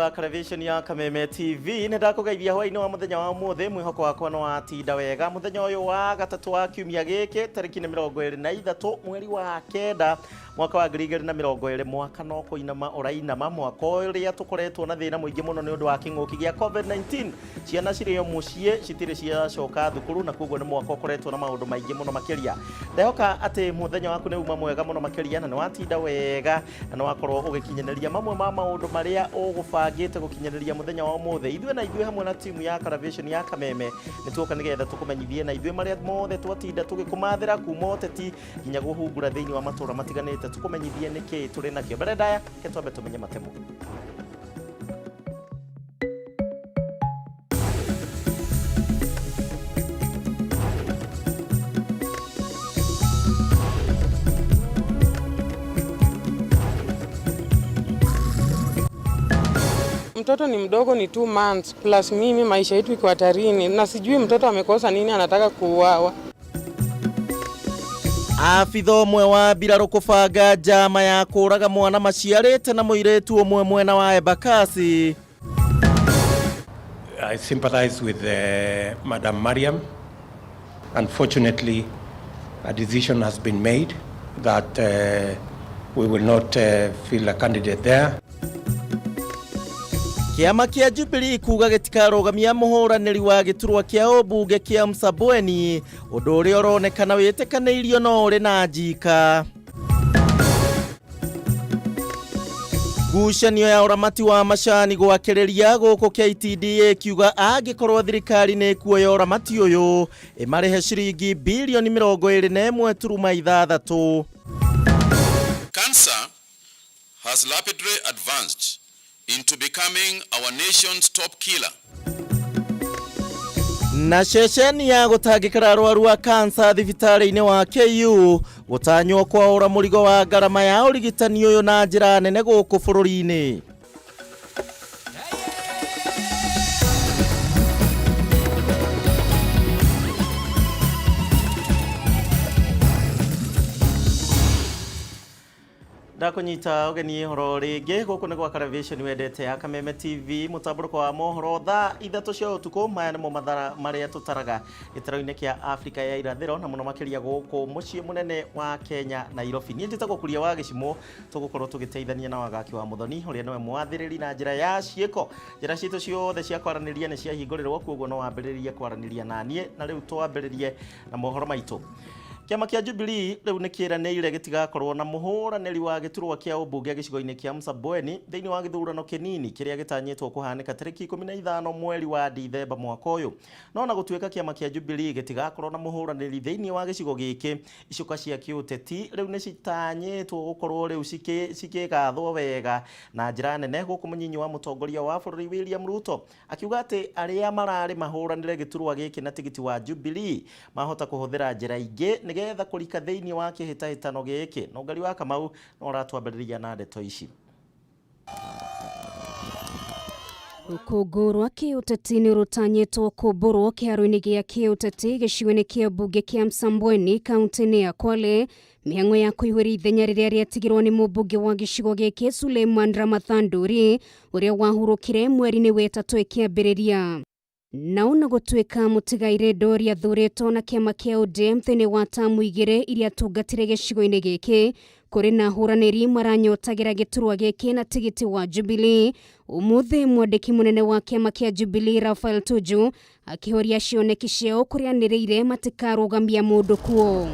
wa television ya Kameme Tv ndakugeithia hwaini wa muthenya wa muthe mwihoko wakwa no atinda wega muthenya uyu wa gatatu wa kiumia giki tariki 23 mweri wa kenda mwaka wa 2020 mwaka no kuinama orainama mwaka uria tukoretwo na thina muingi muno ni undu wa king'uki gia COVID-19 ciana cirio mucie citire cia coka thukuru na kuguo ni mwaka ukoretwo na maundu maingi muno makiria ndehoka ati muthenya waku ni uma mwega muno makiria na ni watinda wega na wakorwo ugikinyeneria mamwe ma maundu maria ugubangite gukinyeneria muthenya wa muthe ithuĩ hamwe na timu ya television ya Kameme nituoka nigetha tukumenyithie na ithuĩ maria mothe twatinda tugikumathira kuma uteti nginya guhungura thiini wa matura matiganite tukumenyithie niki turi nakio mbere ndaya ke twambe tumenye matemo. Mtoto ni mdogo, ni 2 months plus mimi maisha yetu iko hatarini na sijui mtoto amekosa nini anataka kuuawa. Afitho mwe wa biraro kubanga njama ya kuraga mwana maciarite na muiretu umwe mwena wa Embakasi. I sympathize with Madam Mariam. Unfortunately, a decision has been made that we will not field a candidate there. Kiama kia Jubilee kuga gitikarogamia muhuraniri wa giturwa kia obunge kia Msambweni undu uria uronekana witikaneirio no uri na njika. Ngucanio ya uramati wa macani gwakereria guku KTDA kiuga agikorwo thirikari ni kuoya uramati uyu imarihe ciringi bilioni 21.6. Cancer has rapidly advanced into becoming our nation's top killer. Na ceceni ya gutangikira arwaru wa kansa thibitari-ini wa KU gutanywo kwa ura murigo wa garama ya urigitani uyu na njira nene guku bururi-ini. Ndakunyita ugeni horo ringi guku ni gwa television wendete ya Kameme TV mutamburuko wa mohoro thaa 3 cia utuku maya nimo mathara maria tutaraga gitaro-ini kia Afrika ya irathiro na muno makiria guku mucii munene wa Kenya Nairobi. Ni njitagwo kuria wa gicimo tugukorwo tugiteithania na wagaki wa muthoni uria niwe mwathiriri na njira ya ciiko njira citu ciothe cia kwaraniria ni cia hingurirwo kuguo no wambiririe kwaraniria na nie na riu twambiririe na mohoro maitu. Kiama kia Jubilee riu nikiranĩire gitigakorwo na muhuranĩri wa giturwa kia ubunge gicigo-ini kia Msambweni thiini wa githurano kinini kiria gitanyitwo kuhanika tariki 15 mweri wa Dithemba mwaka uyu. No na gutuika kiama kia Jubilee gitigakorwo na muhuranĩri thiini wa gicigo giki icuka cia kiuteti riu ni citanyitwo gukorwo riu cikigathwo wega na njira nene guku munyinyi wa mutongoria wa bururi William Ruto akiuga ati aria marari mahuranĩre giturwa giki na tigiti wa Jubilee mahota kuhuthira njira ingi getha kurika thiini wa kihitahitano giki no ngari wa Kamau no ratwambiriria na ndeto ici. Rukungurwa kiuteti ni rutanyitwo kuburwo kiharu-ini gia kiuteti gicigo-ini kia bunge kia Msambweni kaunti-ini ya Kwale mĩhang'o ya kuihũria ithenya rĩrĩa rĩatigirwo nĩ mũmbunge wa gĩcigo gĩkĩ Suleiman Ramathanduri ũrĩa wahurũkire mweri-inĩ wa ĩtatũ ĩkĩambĩrĩria. Na ona gutuika mutigaire Doria thuritwo na kiama kia ODM thĩinĩ wa tamu igĩrĩ iria tungatire gĩcigo-inĩ gĩkĩ kuri na huranĩri maranyotagira giturwa gĩkĩ na tigiti wa Jubilee. Umuthi mwandĩki munene wa kiama kia Jubilee Rafael Tuju akihoria cioneki ciao kurianĩrĩire matikarũgamia mũndũ kuo.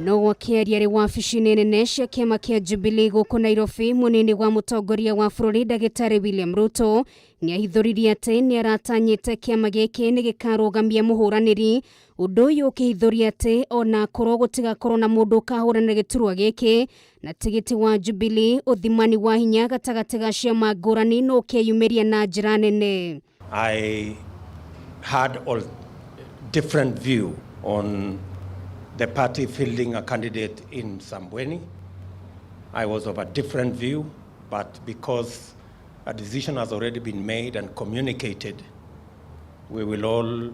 No wakiaria ri wabici-inĩ nene cia kiama kia Jubilee guku Nairobi munini wa mutongoria wa bururi Ndagĩtarĩ William Ruto niahithuririe ati ni aratanyite kiama giki ni gikarugamia muhuranĩri undu uyu ukihithuria ati ona korwo gutigakorwo na mundu ukahuranĩra giturwa giki na tigiti wa Jubilee uthimani wa hinya gatagati ga ciama ngũrani no ukiyumiria na njira nene. I had all different view on the party fielding a candidate in Msambweni. I was of a different view, but because a decision has already been made and communicated, we will all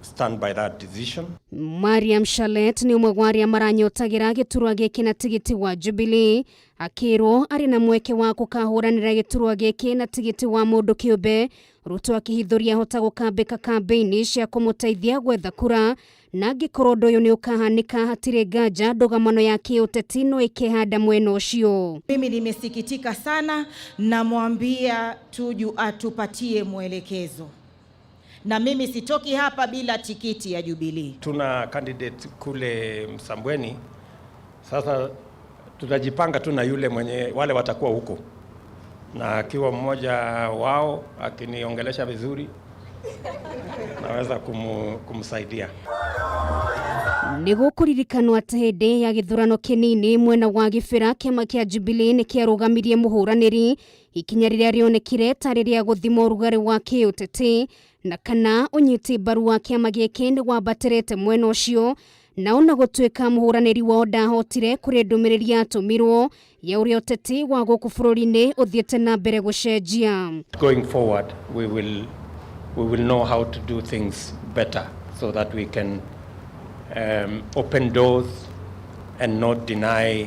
stand by that decision. Mariam Shalet ni umwe wa aria maranyotagira giturwa giki na tigiti wa Jubilee akirwo ari na mweke wa kukahuranira giturwa giki na tigiti wa mundu kiumbe. Ruto akihithuria hota gukambika kambeini cia kumuteithia gwetha kura na angikorwo ndoyo ni ukahanika hatire nganja ndugamano ya kiuteti no ikihanda mwena ucio. Mimi nimesikitika sana, namwambia Tuju atupatie mwelekezo. Na mimi sitoki hapa bila tikiti ya Jubilee. Tuna candidate kule Msambweni. Sasa tutajipanga tu na yule mwenye wale watakuwa huko. Na akiwa mmoja wao akiniongelesha vizuri naweza kumsaidia. Nigukuririkanwa ati hindi ya githurano kinini mwena wa gibira kiama kia Jubilee ni kiarugamirie muhuraniri ikinya riria rionekire tari ria guthima urugari wa kiuteti na kana unyiti mbaru wa kiama giki ni wambatirite mwena ucio na ona gutwika muhuraniri wa ndahotire kuri ndumiriri yatumirwo ya uria uteti wa guku bururi-ini uthiete na mbere gucenjia. Going forward we will know how to do things better so that we can open doors and not deny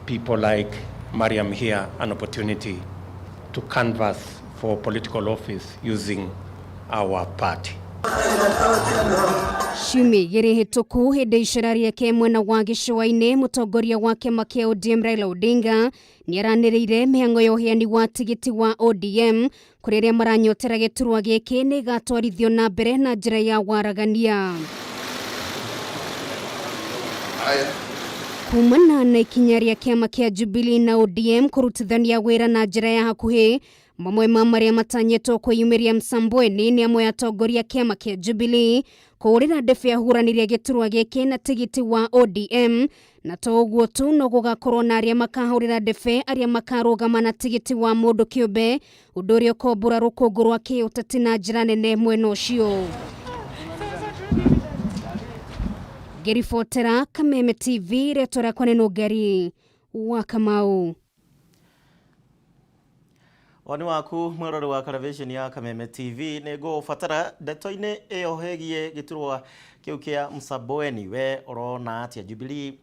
people like Mariam here an opportunity to canvass for political office using our party. Shumi giri hituku hindi icera riake mwena wa gicua-ini mutongoria wa kiama kia ODM Raila Odinga ni araniriire mihango ya uheani wa tigiti wa ODM kuri aria maranyotera giturwa giki ni gatwarithio na mbere na njira ya waragania. Kumana na ikinya ria kiama kia Jubilee na ODM kurutithania wira na njira ya hakuhi, mamwe ma maria matanyetwo kwiyumiria Msambweni ni amwe atongoria kiama kia Jubilee kurira ndefe ahuraniria giturwa giki na tigiti wa ODM na to uguo tu no gugakorwo na aria makahurira ndefe aria makarugama na tigiti wa mundu kiumbe undu uria ukombura rukungu rwa kiuteti na njira nene mwena ucio. Gerifotera Kameme TV retora kwa neno gari wa Kamau. Wani waku mwirori wa television ya Kameme TV nego fatara ndeto-ini iyo hegie giturwa kiu kia Msambweni we orona atia Jubilee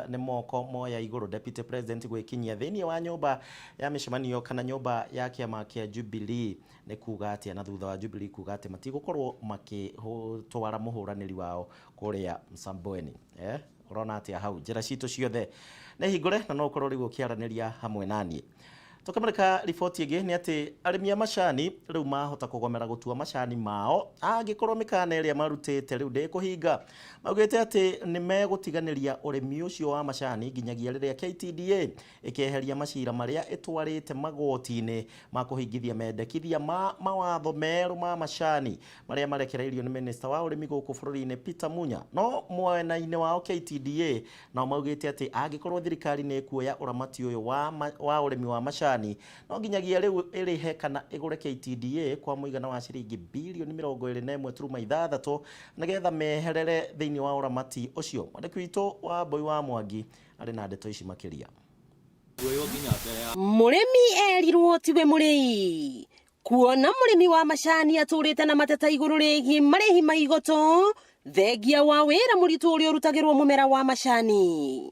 ni moko moya iguru deputy president gwikinyia thiini wa nyumba ya mishemanio kana nyumba ya kiama kia Jubilee ni kuga atia na thutha wa Jubilee kuga atia matigukorwo makitwara muhuraniri wao kuria Msambweni orona atia hau njira citu ciothe na hingure na no ukorwo rigu kiaraniria hamwe nani. Tukamarika ripoti igi ni ati arimi a macani riu mahota kugomera gutua macani mao angikorwo mikana iria marutite riu ndi kuhinga maugite ati ni megutiganiria urimi ucio wa macani nginyagia riria KTDA ikeheria macira maria itwarite magoti-ini ma kuhingithia mendekithia ma mawatho meru ma macani maria marekereirio ni minister wa urimi guku bururi-ini Peter Munya no mwena-ini wao KTDA na maugite ati angikorwo thirikari ni kuoya uramati uyu wa urimi wa macani no nginyagia riu irihe kana igure KTDA kwa muigana wa ciringi bilioni 21.6 nigetha meherere thiini wa uramati ucio. Mwandiki witu wa Boi wa Mwangi ari na ndeto ici makiria. Murimi erirwo tiwe muri kuona murimi wa macani aturite na mateta iguru rigi marihi maigoto thegia wa wira muritu uri urutagirwo mumera wa macani.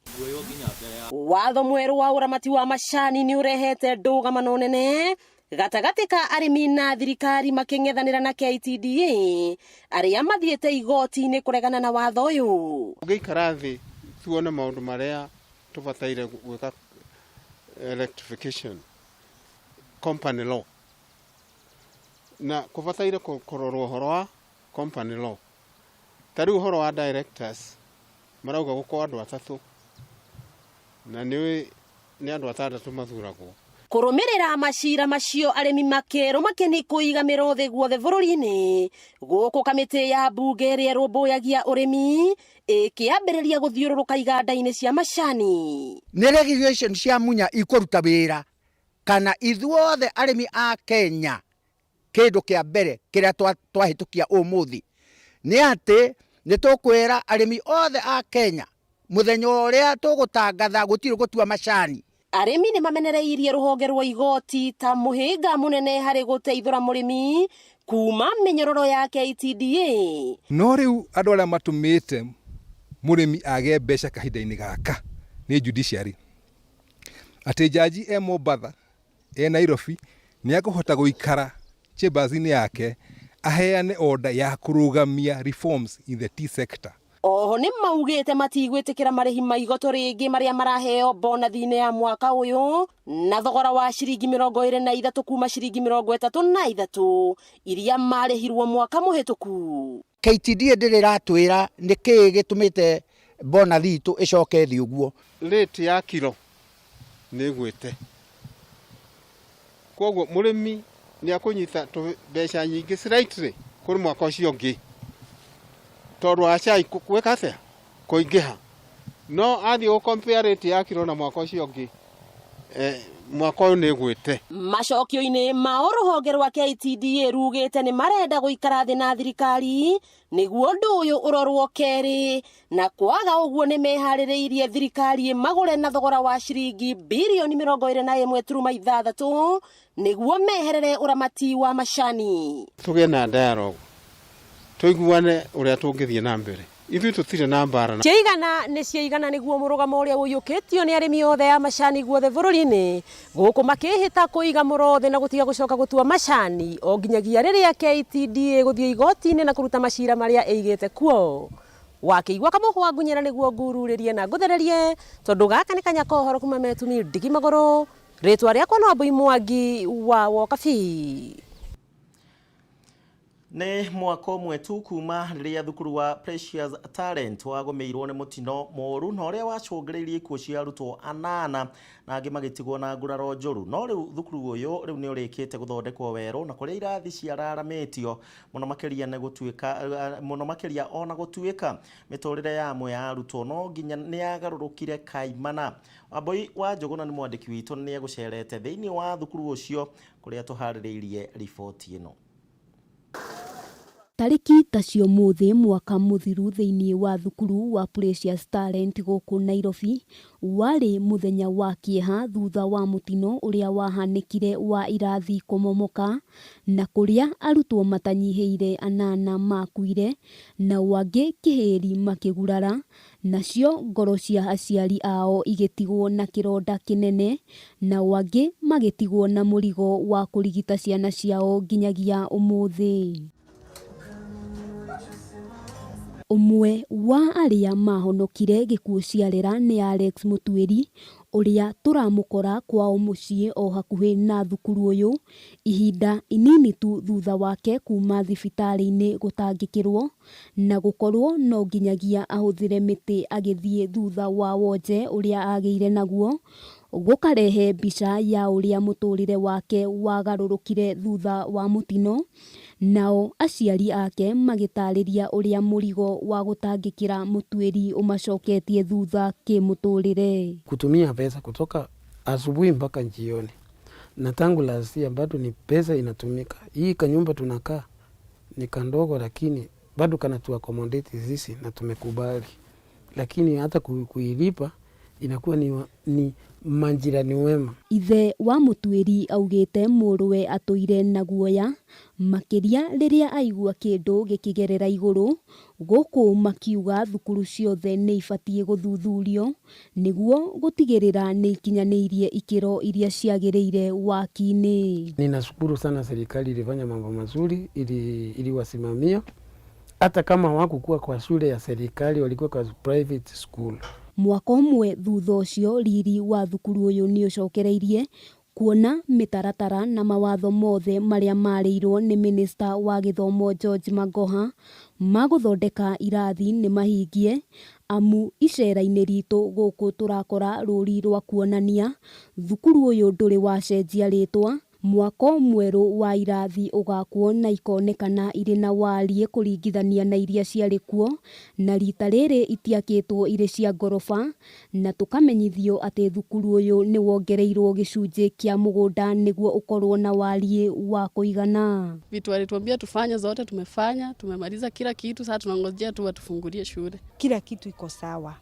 Watho mweru wa uramati wa macani ni urehete ndugamano nene gatagati ka arimi na thirikari making'ethanira na KTDA aria mathiete igoti-ini kuregana na watho uyu. Ngeikara thi tuone maundu maria tubataire gwika electrification company law na kubataire kurorwo horo wa company law tari uhoro wa directors marauga guko andu atatu na ni andu atandatu mathuragwo kurumirira macira macio arimi makero makeni kuiga mirothe guothe bururi-ini guku kamiti ya bunge ria rumbuyagia urimi ikiambiriria guthiururuka iganda-ini cia macani. Ni legislation cia Munya ikuruta wira kana ithuothe arimi a Kenya kindu kia mbere kiria twahitukia umuthi ni ati ni tukwira arimi othe a Kenya muthenya uria tugutangatha gutiri gutua macani. Arimi ni mamenereirie ruhonge rwa igoti ta muhinga munene hari guteithura murimi kuma minyororo ya KTDA. No riu andu aria matumite murimi age mbeca kahinda-ini gaka ni judiciary atĩ jaji Mombatha Nairobi nĩ akũhota gũikara chambers-inĩ yake aheane order ya kũrũgamia reforms in the tea sector. Oho nĩ maugĩte matigwĩtĩkĩra marĩhi ma igoto rĩngĩ marĩa maraheo bonathi-inĩ ya mwaka ũyũ na thogora wa ciringi 23 kuma ciringi 33 iria marĩhirwo mwaka mũhĩtũku. KTD ndĩratwĩra nĩkĩĩ gĩtũmĩte bonathi itũ ĩcoke thĩ ũguo. Rate ya kilo nĩ gwĩte. Koguo mũrĩmi nĩ akũnyita mbeca nyingĩ slightly kũrĩ mwaka ũcio ũngĩ. Tondũ wa cai gwĩka atĩa kũingĩha. No athiĩ compare rate ya kilo na mwaka ũcio ũngĩ. Mwaka ũyũ nĩ gwĩte. Macokio-inĩ ma rũhonge rwa KTDA rugĩte nĩ marenda gũikara thĩ na thirikari nĩguo ũndũ ũyũ ũrorwo kerĩ, na kwaga ũguo nĩ meharĩrĩirie thirikari magũre na thogora wa ciringi birioni 21.6 nĩguo meherere ũramati wa macani. Tũgĩe na dialogue. Tũiguane ũrĩa tũngĩthiĩ na mbere. Ithuĩ tũtirĩ na mbara. Ciigana nĩ ciigana nĩguo mũrũgamo ũrĩa ũyũkĩtio nĩ arĩmi othe a macani guothe bũrũri-inĩ gũkũ makĩhĩta kũiga mũrothe na gũtiga gũcoka gũtua macani o nginyagia rĩrĩa KTDA gũthiĩ igoti-inĩ na kũruta macira marĩa ĩigĩte kuo. Wakĩigua kamũhwa ngunyĩra nĩguo ngururĩrie na ngũthererie tondũ gaka nĩ kanya kohoro kuma metumi ndigi magũrũ. Rĩtwa rĩakwa no Mbui Mwangi wa Wokabi. Nĩ mwaka ũmwe tu kuma rĩrĩa thukuru wa Precious Talent wagũmĩirwo nĩ mũtino mũru na ũrĩa wacũngĩrĩirie ikuũ cia arutwo 8 na angĩ magĩtigwo na nguraro njũru. No rĩu thukuru ũyũ rĩu nĩ ũrĩkĩte gũthondekwo werũ na kũrĩa irathi ciararamĩtio mũno makĩria ona gũtuĩka mĩtũrĩre ya amwe ya arutwo no nginya nĩ yagarũrũkire kaimana. Wambui wa Njũgũna nĩ mwandĩki witũ nĩ egũcerete thĩinĩ wa thukuru ũcio kũrĩa tũharĩrĩirie riboti ĩno. Tariki tacio mũthĩ mwaka mũthiru thĩinĩ wa thukuru wa Precious Talent gũkũ Nairobi warĩ mũthenya wa kĩeha thutha wa mũtino ũrĩa wahanĩkire wa irathi kũmomoka na kũrĩa arutwo matanyihĩire 8 makuire na wangĩ kĩhĩri makĩgurara, nacio ngoro cia aciari ao igĩtigwo na kĩronda kĩnene na wangĩ magĩtigwo na mũrigo wa kũrigita ciana ciao nginyagia ũmũthĩ. Ũmwe wa arĩa mahonokire gĩkuũ ciarera nĩ Alex Mũtuĩri ũrĩa tũramũkora kwao mũciĩ o hakuhĩ na thukuru ũyũ ihinda inini tu thutha wake kuma thibitarĩ-inĩ gũtangĩkĩrwo na gũkorwo no nginyagia ahũthĩre mĩtĩ agĩthiĩ thutha wa wonje ũrĩa agĩire naguo, gũkarehe mbica ya ũrĩa mũtũrĩre wake wagarũrũkire thutha wa mũtino, nao aciari ake magĩtarĩria ũrĩa mũrigo wa gũtangĩkĩra Mũtuĩri ũmacoketie thutha kĩmũtũrĩre. Kutumia pesa kutoka asubuhi mpaka jioni, na tangu last year bado ni pesa inatumika. Hii kanyumba tunakaa ni kandogo, lakini bado kanatu accommodate sisi na tumekubali, lakini hata kuilipa inakuwa ni manjirani wema. Ithe wa Mũtuĩri augĩte mũrũwe atũire na guoya makĩria rĩrĩa aigua kĩndũ gĩkĩgerera igũrũ, gũkũ makiuga thukuru ciothe nĩ ibatiĩ gũthuthurio nĩguo gũtigĩrĩra nĩ ikinyanĩirie ikĩro iria ciagĩrĩire waki-inĩ. Ninashukuru sana serikali ilifanya mambo mazuri, iliwasimamia hata kama hawakukuwa kwa shule ya serikali, walikuwa kwa private school. Mwaka ũmwe thutha ũcio riri wa thukuru ũyũ nĩ ũcokereirie kuona mĩtaratara na mawatho mothe marĩa marĩirwo nĩ Minista wa Gĩthomo George Magoha magũthondeka irathi nĩ mahingie, amu icera-inĩ ritũ gũkũ tũrakora rũri rwa kuonania thukuru ũyũ ndũrĩ wacenjia rĩtwa. Mwako mwerũ wa irathi ũgakwo na ikonekana irĩ na wariĩ kũringithania na iria ciarĩ kuo, na rita rĩrĩ itiakĩtwo irĩ cia ngoroba, na tũkamenyithio atĩ thukuru ũyũ nĩ wongereirwo gĩcunjĩ kĩa mũgũnda nĩguo ũkorwo na wariĩ wa kũigana. Vitu walituambia tufanye zote tumefanya, tumemaliza kila kitu, sasa tunangojea tu watufungulie shule. Kila kitu iko sawa,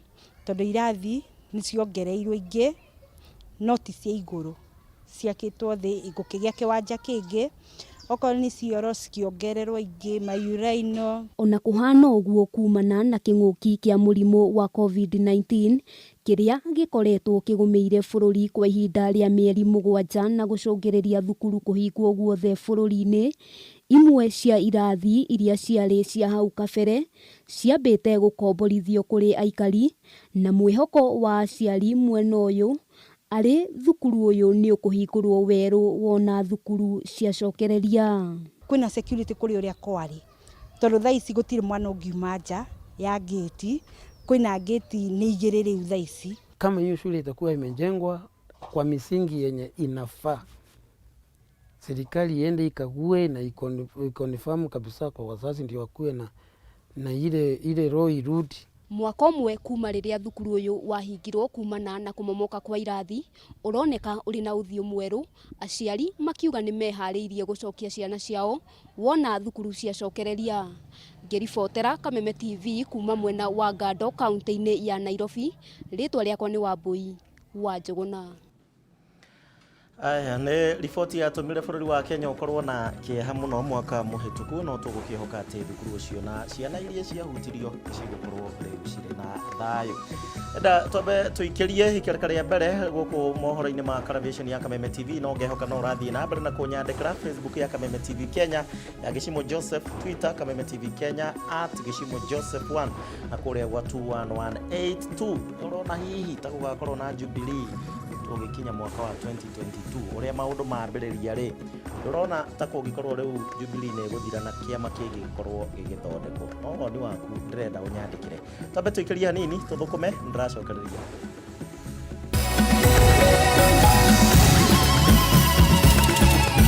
tondũ irathi nĩ ciongereirwo ingĩ no ti cia igũrũ, ciakĩtwo thĩ igũkĩgĩa kĩwanja kĩngĩ, okorwo nĩ cioro cikĩongererwo ingĩ, mayuraino. Ona kũhana ũguo kumana na kĩng'ũki kĩa mũrimũ wa COVID-19 kiria gikoretwo kigumeire bururi kwa ihinda ria mieri 7 na gucungereria thukuru kuhingwo guothe bururi-ini. Imwe cia irathi iria ciarĩ cia hau kabere ciambĩte gũkomborithio kũrĩ aikari, na mwĩhoko wa aciari mwena ũyũ arĩ thukuru ũyũ nĩ ũkũhingũrwo werũ wona thukuru ciacokereria. Kwĩna security kũrĩ ũrĩa kwarĩ, tondũ thaa ici gũtirĩ mwana ũngiuma nja ya gate. Kwĩna gate nĩ igĩrĩ rĩu thaa ici. Kama hiyo shule itakuwa imejengwa kwa misingi yenye inafaa, serikali iende ikague na ikonifamu kabisa kwa wazazi ndio wakuwe na ile roho irudi. Mwaka ũmwe kuma rĩrĩa thukuru ũyũ wahingirwo kumana na kumomoka kwa irathi, ũroneka ũrĩ na ũthiũ mwerũ, aciari makiuga nĩ meharĩirie gũcokia ciana ciao wona thukuru ciacokereria. Ngĩribotera Kameme TV kuma mwena wa Gando kaunti-inĩ ya Nairobi, rĩtwa rĩakwa nĩ Wambui wa Njũgũna. Aya nĩ riboti yatũmire bũrũri wa Kenya ũkorwo na kĩeha mũno mwaka mũhĩtũku, no tũgũkĩhoka atĩ thukuru ũcio na ciana iria ciahutirio cigũkorwo rĩu cirĩ na thayũ. Enda twambe tũikĩrie ikereka rĩa mbere gũkũ mohoro-inĩ ma television ya Kameme TV, no ngehoka no ũrathiĩ na mbere na kũnyandĩkĩra Facebook ya Kameme TV Kenya, ya Gĩcimo Joseph, Twitter Kameme TV Kenya @Gĩcimo Joseph 1 na kũrĩa gwa 21182. Ũrona hihi ta gũgakorwo na Jubilee ũgĩkinya mwaka wa 2022 ũrĩa maũndũ mambĩrĩria rĩ, ndũrona ta kũngĩkorwo rĩu Jubilee nĩ gũthira na kĩama kĩngĩ gĩkorwo gĩgĩthondekwo. No woni waku ndĩrenda ũnyandĩkĩre. Twambe tũikĩrie hanini tũthũkũme, ndĩracokereria.